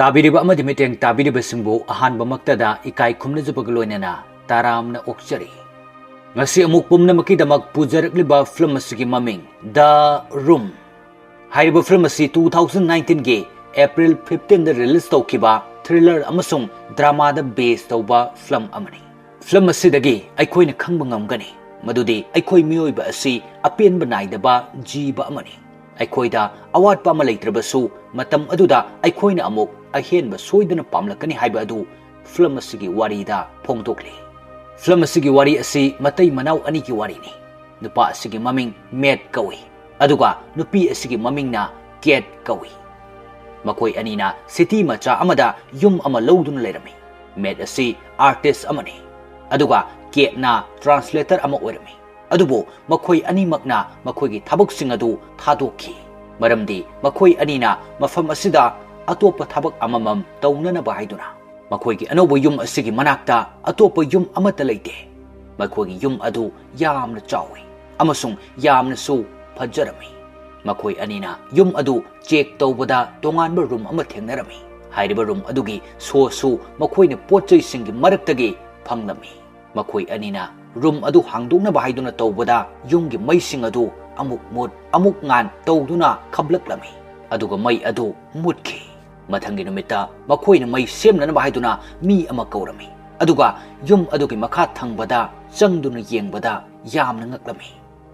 ताबिरिबा अमदि मिटेंग ताबिरिबसिंबु अहानबमक्तदा इकाई खुमनजुबग लोइनना तारामना ओक्चरी ngasi amuk pumnamakidamag pujarikliba film asigi maming The Room haiba film asi 2019 ge April 15 da release tawkiba thriller amasung drama da base tawba film amani film asidagi aikoina khangba ngamgani madudi aikoi miyoiba asi apenba naidaba jiba amani aikoida awatpa ama leitrabasu matam aduda aikoina amuk ahenba soidana pamlakani haiba adu film asigi warida phongtokli film asigi wari asi matai manau ani ki wari ni nupa asigi maming Matt kawi aduga nupi asigi maming na Kate kawi makoi ani na city macha amada yum ama lodun lerami Matt asi artist amani aduga Kate na translator ama oirami adubo makoi ani makna makoi gi thabak sing adu thadokhi maramdi makoi ani na mafam asida atopa thabak amamam taunana ba haiduna makoi anobo yum asigi manakta atopa yum amata leite makoi yum adu yamna chawi amasung yamna su phajarami makoi anina yum adu check tawbada tonganba room ama thengnarami hairiba room adugi so makoi ne pochai singi maraktagi phanglami makoi anina room adu hangdungna ba haiduna tawbada yumgi maising adu amuk ngan tawduna khablaklami aduga mai adu mutki mathangi numita makoina mai semna ba haiduna mi ama kaurami aduga yum adugi makha thangbada changduna yengbada yamna ngaklami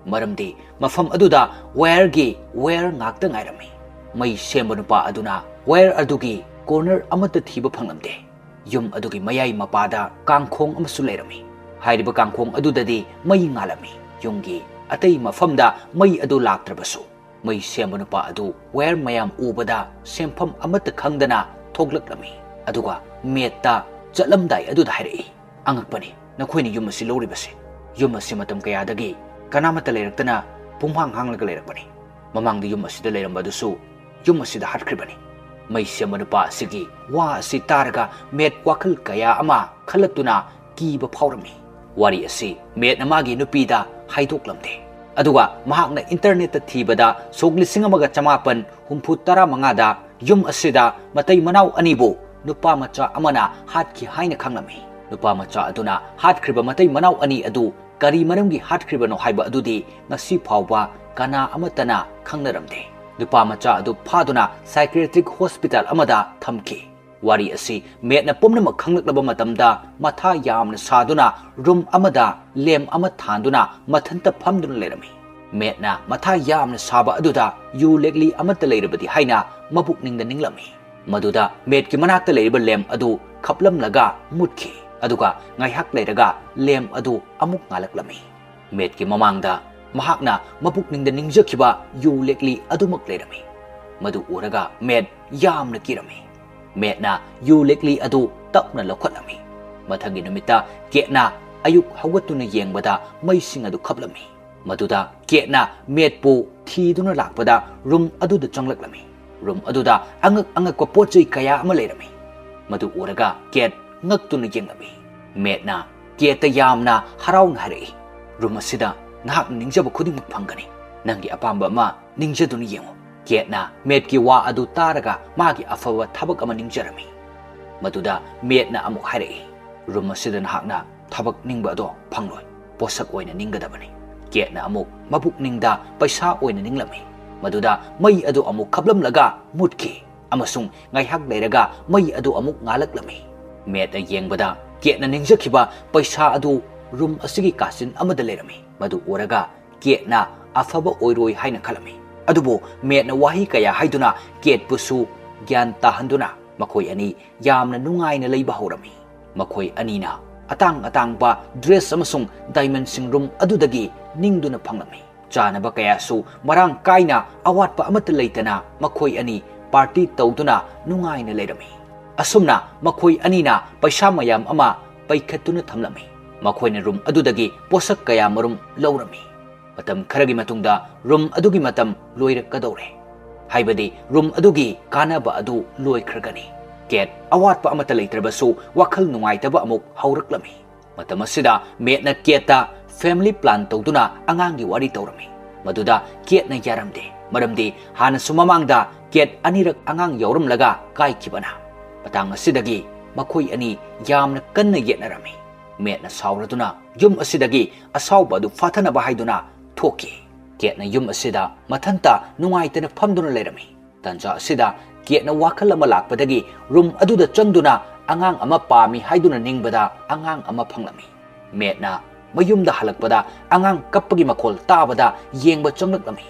maramdi mafam aduda wire ngakta ngairami mai semba nupa aduna wire adugi corner amata thiba phanglamde yum adugi mayai mapada kangkhong amasu lerami hairiba kangkhong adudadi mai ngalami yumgi atai mafamda mai adu laktrabasu mai semba nupa adu wire mayam ubada sempham amata khangdana thoglakami aduga meta chatlamdai adu hairi angakpani nakhoini yum asi loribase yum asi matam kayadagi kanamata leiraktana pumhang hanglaga leirakpani mamangdi yum asida leirambadasu yum asida hatkribani mai semba nupa asigi wa asi taraga met wakhal kaya ama khalatuna kiba phawrami wari asi met namagi nupida haidoklamde aduga mahakna internet thibada soglising amaga chamapan humphutara mangada yum asida matai manau anibo nupa macha amana hatki haina khanglami nupa macha aduna hatkriba matai manau ani adu kari maramgi hatkriba no haiba adudi ngasi phawba kana amatana khangnaramde nupa macha adu phaduna psychiatric hospital amada thamki wari asi metna pomnama khanglaklaba matamda matha yamna saduna room amada lem ama thanduna mathanta phamduna lerami metna matha yamna saba aduda yu lekli amata leirabadi haina mabuk ningda ninglami maduda met ki manakta leiriba lem adu khaplam laga mutkhi aduga ngaihak leiraga lem adu amuk ngalaklami met ki mamangda mahakna mabuk ningda ningjakhiba yu lekli adumak leirami madu uraga met yamna kirami metna yu lekli adu tapna lokhalami mathangi numita ketna ayuk hawatuna yengbada maising adu khaplami maduda ketna metpu thiduna lakpada room aduda changlaklami room aduda angak ko pochai kaya ama leirami madu uraga ket ngaktuna yengami metna keta yamna haraun hari room asida nahak ningjaba khuding phangani nangi apamba ma ningjaduna yengo ketna met ki wa adu taraga magi afawa thabak ama ningjarami maduda metna amuk hari room asida nahakna thabak ningba do phangloi posak oina ninggadabani ketna amuk mabuk ningda paisa oina ninglami maduda mai adu amuk khaplamlaga mutki amasung ngaihak leiraga mai adu amuk ngalaklami metna yengbada ketna ningjakhiba paisa adu room asigi kasin amada lerami madu oraga ketna afaba oiroi haina khalami adubo metna wahi kaya haiduna ket pusu gyan tahanduna makoi ani yamna nungaina leiba horami makoi anina atang ba dress amasung diamond sing room adudagi ningduna phanglami chanaba kaya su marang kaina awatpa amata leitana makoi ani party tawduna nungaina leirami asumna makoi anina paisa mayam ama paikhatuna thamlami makoina room adudagi posak kaya marum lawrami matam kharagi matungda room adugi matam loirakadore haibadi room adugi kanaba adu loikragani ket awatpa amata leitrabasu wakhal nungaitaba amuk hauraklami matam asida metna keta family plan tawduna angangi wari tawrami maduda ketna yaramde maramdi hana sumamangda ket anirak angang yauramlaga kai kibana Matang asidagi makhoi ani yamna kanna yetnarami. Metna sauraduna yum asidagi asauba adu fathanaba haiduna thoki. Ketna yum asida mathanta nungaitana phamduna lerami. Tanja asida ketna wakhal ama lakpadagi room aduda changduna angang ama pami haiduna ningbada angang ama phanglami. Metna mayumda halakpada angang kappagi makhol tabada yengba changlaklami.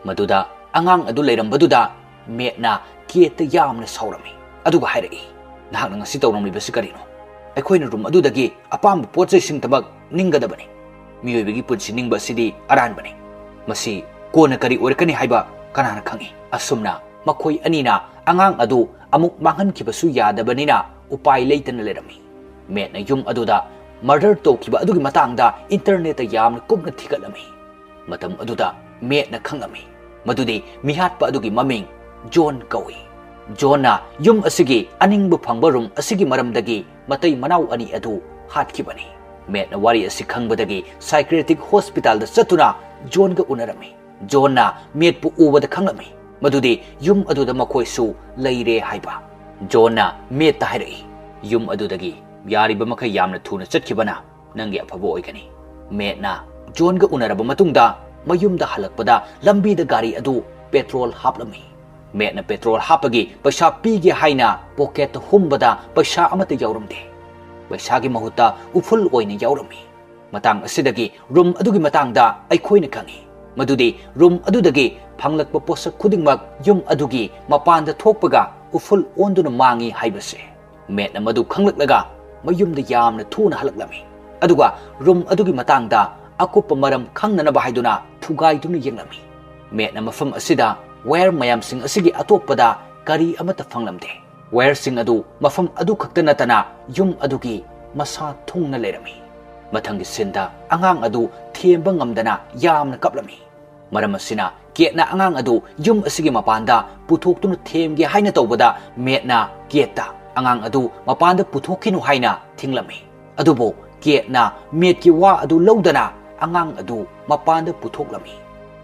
Maduda angang adu leirambaduda metna keta yamna saurami. Aduga hairagi nahakna ngasi tawramlibasi karino. Aikoina room adudagi apamba potsai sing tabak ninggadabani. Miyoibagi punsi ningba sidi aranbani. Masi kona kari orakani haiba kanana khangi. Asumna makhoi anina angang adu amuk manghankibasu yadabanina upai leitana lerami. Metna yum aduda murder tokiba adugi matangda internet yamna kupna thigatlami. Matam aduda metna khangami. Madudi mihatpa adugi maming John kawi. John yum asigi aningbu phangba room asigi maramdagi matai manau ani adu hatkibani. Metna wari asi khangbadagi psychiatric hospital da chatuna John ga unarami. John metpu ubada khanglami. Madudi yum aduda makoisu leire haiba. John met ta hairai. Yum adudagi yariba makai yamna thuna chatkibana nangi afabo oigani. Metna John ga unaraba matungda mayumda halakpada lambi da gari adu petrol haplami. Metna petrol hapagi paisa pigi haina pocket humbada paisa amata yauramde. Paisagi mahuta uful oina yaurami. Matang asidagi room adugi matangda aikoina khangi. Madudi room adudagi phanglakpa posak khudingmak yum adugi mapanda thokpaga uful onduna mangi haibase. Metna madu khanglaklaga mayumda yamna thuna halaklami. Aduga room adugi matangda akupa maram khangnanaba haiduna thugaiduna yenglami. Metna mafam asida wire mayam sing asigi atokpada kari amata phanglamde. Wire sing adu mafam adu khakta natana yum adugi masa thungna lerami. Mathangi sinda angang adu thiemba ngamdana yamna kaplami. Maram asina ketna angang adu yum asigi mapanda puthoktuna themge haina tawbada metna keta angang adu mapanda puthokinu haina thinglami. Adubo ketna metki wa adu lawdana angang adu mapanda puthoklami.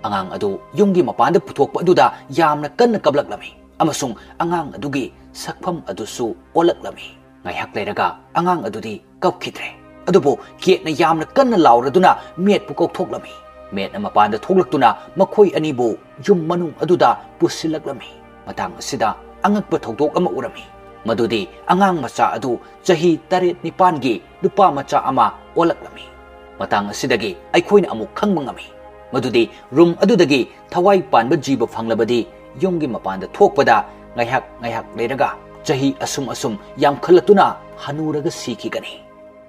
Angang adu yumgi mapanda puthokpa aduda yamna kanna kablaklami. Amasung angang adugi sakpham adusu olaklami. Ngaihak leiraga angang adudi kapkhidre. Adubo ketna yamna kanna lauraduna metpu koktoklami. Metna mapanda thoklaktuna makhoi anibu yum manung aduda pusilaklami. Matang asida angakpa thokdok ama urami. Madudi angang macha adu chahi 7-9 gi nupa macha ama olaklami. Matang asidagi aikoina amuk khangba ngami. Madudi room adudagi thawai panba jiba phanglabadi yumgi mapanda thokpada ngaihak leiraga chahi asum yam khalatuna hanuraga sikhigani.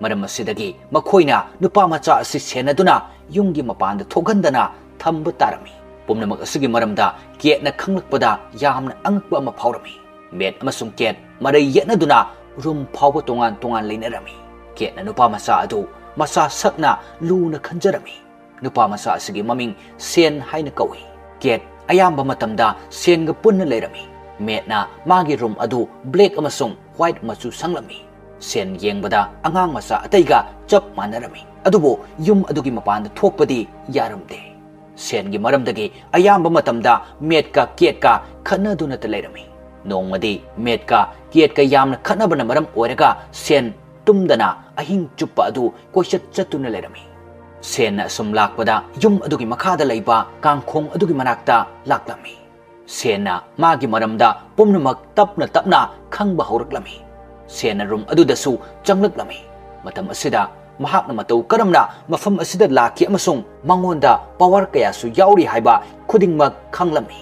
Maram asidagi makhoina nupa macha asi senaduna yumgi mapanda thokhandana thamba tarami. Pumnamak asigi maramda ketna khanglakpada yamna angakpa ama phawrami. Met amasung ket marai yetnaduna room phawba tongan leinarami. Ketna nupa macha adu masa sakna luna khanjarami. Nupa masa asigi maming sen haina kawi. Ket ayamba matamda sen ga punna leirami. Metna magi room adu black amasung white machu sanglami. Sen yengbada angang masa ataiga chap manarami. Adubo yum adugi mapanda thokpadi yaramde. Sen gi maramdagi ayamba matamda metka ketka khanaduna ta leirami. Nongmadi metka ketka yamna khanabana maram oiraga sen tumdana ahing chuppa adu koisat chatuna leirami. Sen asum lakpada yum adugi makhada leiba kangkhong adugi manakta laklami. Sen magi maramda pumnamak tapna khangba horaklami. Sen room adudasu changlaklami. Matam asida mahakna matau karamna mafam asida laki amasung mangonda power kayasu yauri haiba khudingmak khanglami.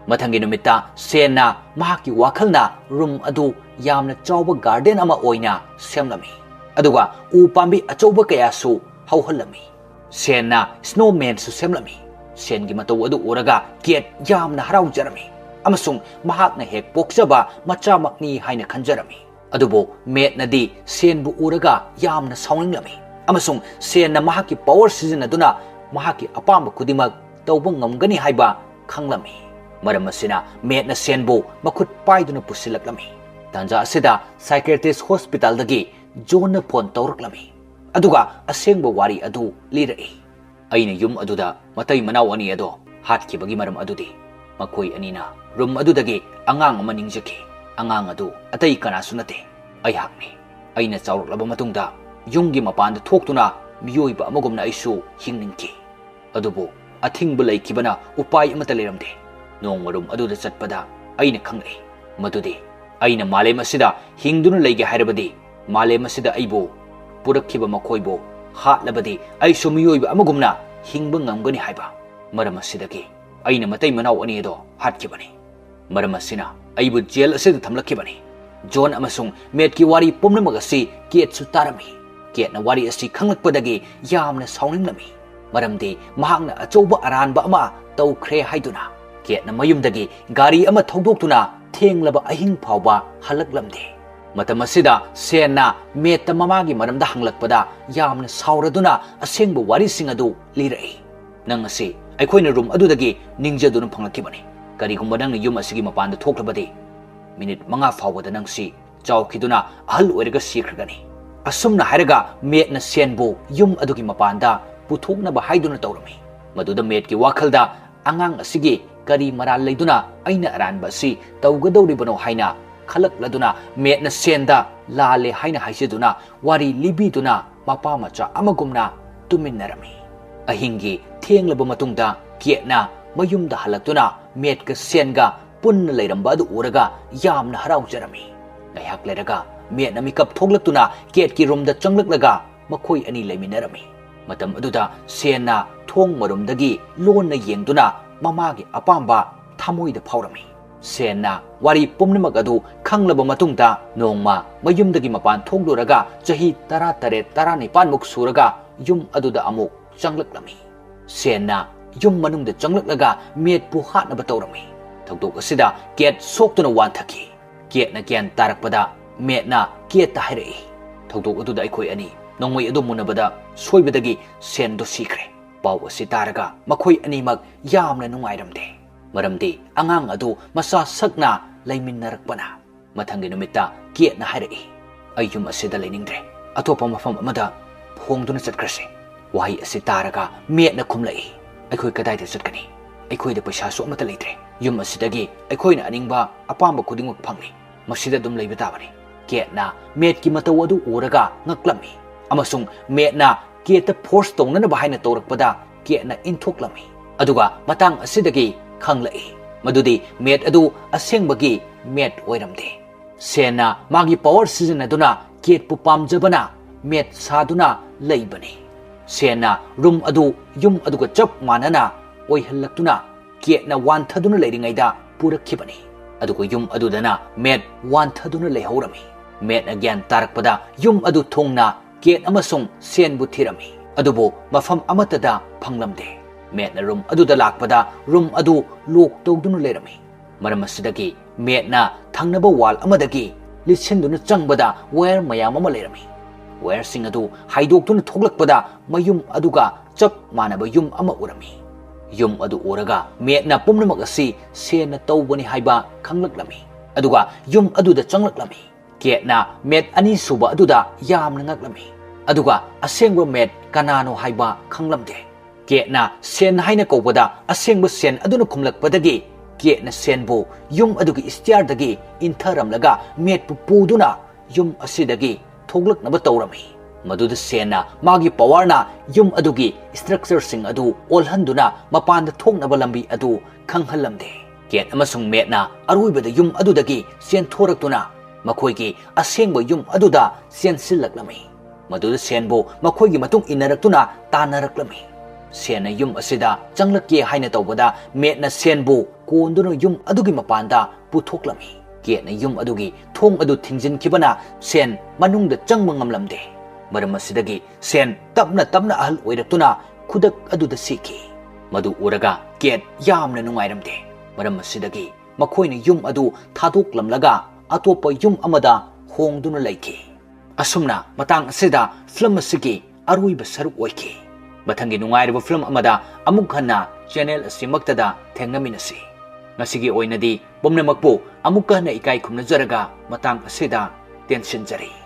Mathangi numita sen mahaki wakhalna room adu yamna chawba garden ama oina semlami. Aduga upambi achawba kayasu hauhallami. Sen snowman su semlami. Sen gi matau adu uraga ket yamna haraujarami. Amasung mahakna hek pokjaba machamakni haina khanjarami. Adubo met nadi sen bu uraga yamna sawnglami. Amasung sen mahaki power sizinaduna mahaki apamba kudimak tawba ngamgani haiba khanglami. Maram asina met na sen bu makhut paiduna pusilaklami. Tanja asida psychiatrist hospital dagi John phone tawraklami. Aduga asengba wari adu lirai. Aina yum aduda matai manau ani ado hatkibagi maram adudi. Makhoi anina room adudagi angang ama ningjaki. angang adu atai kana su nate ai hakni aina chaurlaba matungda yunggi mapanda thoktuna miyoi ba amagumna aisu hingningki adubu athingbu leikibana upai amata leramde nongmarum aduda chatpada aina khangai madudi aina malem asida hingduna leige hairabadi malem asida aibu purakhiba makhoibo hatlabadi aisu miyoi ba amagumna hingba ngamgani haiba maram asidagi aina matai manau ani do hatkibani maram asina aibu jail asida thamlakhibani John amasung met ki wari pumnamag asi kiet su tarami kiet na wari asi khanglakpadagi yamna saunimlami maramdi mahakna achouba aranba ama tawkhre haiduna kiet na mayumdagi gari ama thongdoktuna thenglaba ahing phawba halaklamde matam asida senna meta mamagi maramda hanglakpada yamna sauraduna asengba wari sing adu lirai nang asi aikhoina room adudagi ningjaduna phanglakibani karigumba nang yum asigi mapanda thoklabadi minute manga fawada nangsi chawkhiduna ahal oiraga sikhagani asumna hairaga metna senbu yum adugi mapanda puthokna ba haiduna tawrami maduda met ki wakhalda angang asigi kari maral leiduna aina aranba si tawgadawribano haina khalakladuna metna senda lale haina haisiduna wari libiduna mapa macha amagumna tuminnarami ahingi thenglaba matungda kietna mayumda halaktuna metka senga punna leiramba adu uraga yamna haraujarami ngaiak leraga metna mikap thoglakuna ket ki room da changlaklaga makhoi ani leiminarami matam aduda senna thong marumdagi lonna yengduna mamagi apamba thamoida phawrami senna wari pumnamag adu khanglaba matungda nongma mayumdagi mapan thogloraga chahi 13 muk suraga yum aduda amuk changlaklami senna yum manungda changlaklaga met pu hatnaba tawrami thogdok asida ket soktuna wan thaki ket na kian tarakpada metna ket ta hairai thogdok aduda aikoi ani nongmai adu munabada soibadagi sen do sikre pau asi taraga makhoi ani mak yamna nungairamde maramdi angang adu masa sakna leiminnarakpana mathangi numita ket na hairai ayum asida leiningdre atopa mafam amada phongduna chatkrase wahi asi taraga metna khumlai aikoi kadai de chatkani aikoi de paisa so amata leitre yum asidagi aikoina aningba apamba khudinguk phangni masida dum leiba tabani ketna met ki mataw adu uraga ngaklami amasung metna keta force tongnana bahaina torakpada ketna inthoklami aduga matang asidagi khanglai madudi met adu asengbagi met oiramde sena magi power sizinaduna ket pu pamjabana met saduna leibani sena room adu yum aduga chap manana oihalaktuna kietna wan thaduna leiringaida purakhibani adugo yum adudana met wan thaduna leihaurami met again tarakpada yum adu thongna kiet amasung sen bu thirami adubo mafam amatada phanglamde met na room aduda lakpada room adu lok tawduna leirami maramasdagi met na thangnaba wall amadagi lisinduna changbada wire mayam ama leirami wire sing adu haidoktuna thoglakpada mayum aduga chap manaba yum ama urami yum adu uraga metna pumnamak asi sena tawbani haiba khanglaklami aduga yum aduda changlaklami ketna met ani suba aduda yamna ngaklami aduga asengba met kanano haiba khanglamde ketna sen haina kobada asengba sen aduna khumlakpadagi ketna senbu yum adugi istiardagi intharamlaga met puduna yum asidagi thoglaknaba tawrami maduda sena magi powerna yum adugi structure sing adu olhanduna mapanda thoknaba lambi adu khanghalamde ket amasung metna aruibada yum adudagi sen thoraktuna makhoigi asengba yum aduda sen sillaklami maduda senbo makhoigi matung inaraktuna tanaraklami sena yum asida changlakye haina tawbada metna senbu konduna yum adugi mapanda puthoklami ketna yum adugi thong adu thingjin kibana sen manungda changma ngamlamde maramasdagi sen tapna ahal oiraktuna khudak aduda siki madu uraga ket yamna nungairamde maramasdagi makhoina yum adu thadoklamlaga atopa yum amada hongduna laiki asumna matang asida film asigi aruiba saruk oiki mathangi nungairaba film amada amuk hanna channel asimaktada thengaminasi ngasigi oinadi bomnamakpo amuk hanna ikai khumna jaraga matang asida tension jari